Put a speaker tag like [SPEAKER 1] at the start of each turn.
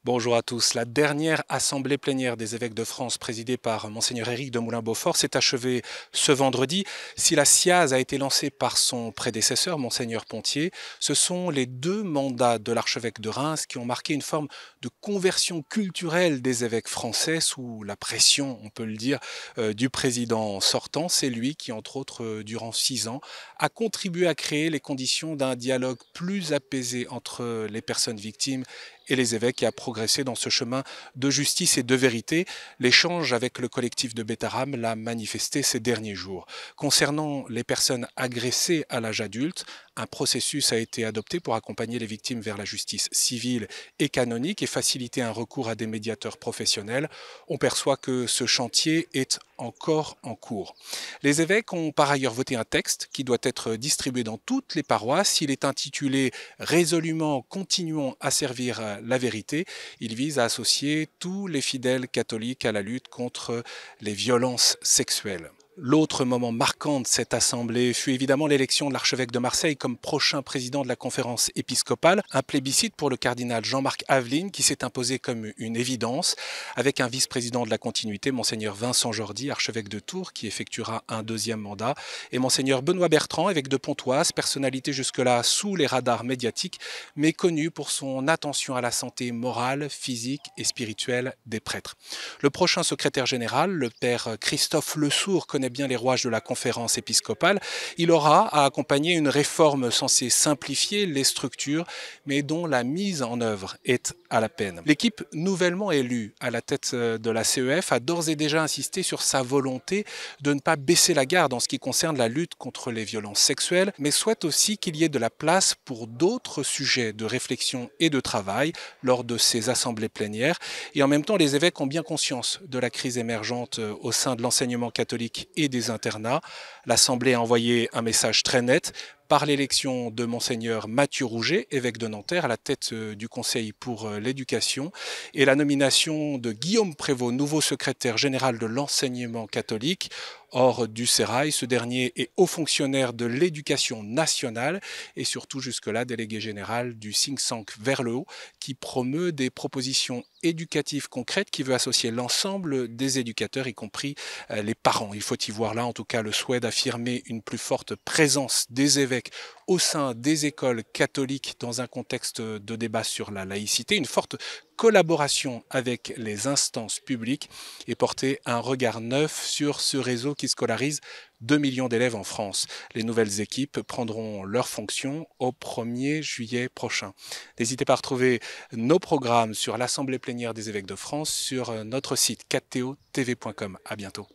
[SPEAKER 1] Bonjour à tous. La dernière assemblée plénière des évêques de France, présidée par Monseigneur Éric de Moulin-Beaufort, s'est achevée ce vendredi. Si la SIAZ a été lancée par son prédécesseur, Monseigneur Pontier, ce sont les deux mandats de l'archevêque de Reims qui ont marqué une forme de conversion culturelle des évêques français sous la pression, on peut le dire, du président sortant. C'est lui qui, entre autres, durant 6 ans, a contribué à créer les conditions d'un dialogue plus apaisé entre les personnes victimes et les évêques et a progressé dans ce chemin de justice et de vérité. L'échange avec le collectif de Bétarame l'a manifesté ces derniers jours. Concernant les personnes agressées à l'âge adulte, un processus a été adopté pour accompagner les victimes vers la justice civile et canonique et faciliter un recours à des médiateurs professionnels. On perçoit que ce chantier est encore en cours. Les évêques ont par ailleurs voté un texte qui doit être distribué dans toutes les paroisses. Il est intitulé Résolument continuons à servir la vérité. Il vise à associer tous les fidèles catholiques à la lutte contre les violences sexuelles. L'autre moment marquant de cette assemblée fut évidemment l'élection de l'archevêque de Marseille comme prochain président de la conférence épiscopale, un plébiscite pour le cardinal Jean-Marc Aveline qui s'est imposé comme une évidence, avec un vice-président de la continuité, monseigneur Vincent Jordi, archevêque de Tours, qui effectuera un deuxième mandat, et monseigneur Benoît Bertrand, évêque de Pontoise, personnalité jusque-là sous les radars médiatiques, mais connu pour son attention à la santé morale, physique et spirituelle des prêtres. Le prochain secrétaire général, le père Christophe Lesourd, connaît bien les rouages de la conférence épiscopale. Il aura à accompagner une réforme censée simplifier les structures, mais dont la mise en œuvre est à la peine. L'équipe nouvellement élue à la tête de la CEF a d'ores et déjà insisté sur sa volonté de ne pas baisser la garde en ce qui concerne la lutte contre les violences sexuelles, mais souhaite aussi qu'il y ait de la place pour d'autres sujets de réflexion et de travail lors de ces assemblées plénières. Et en même temps, les évêques ont bien conscience de la crise émergente au sein de l'enseignement catholique et des internats. L'Assemblée a envoyé un message très net par l'élection de monseigneur Mathieu Rouget, évêque de Nanterre, à la tête du Conseil pour l'éducation, et la nomination de Guillaume Prévost, nouveau secrétaire général de l'enseignement catholique. Hors du sérail, ce dernier est haut fonctionnaire de l'éducation nationale et surtout jusque-là délégué général du think tank Vers le haut, qui promeut des propositions éducatives concrètes qui veut associer l'ensemble des éducateurs, y compris les parents. Il faut y voir là en tout cas le souhait d'affirmer une plus forte présence des évêques au sein des écoles catholiques dans un contexte de débat sur la laïcité, une forte collaboration avec les instances publiques et porter un regard neuf sur ce réseau qui scolarise 2 millions d'élèves en France. Les nouvelles équipes prendront leurs fonctions au 1er juillet prochain. N'hésitez pas à retrouver nos programmes sur l'Assemblée plénière des évêques de France sur notre site 4totv.com. À bientôt.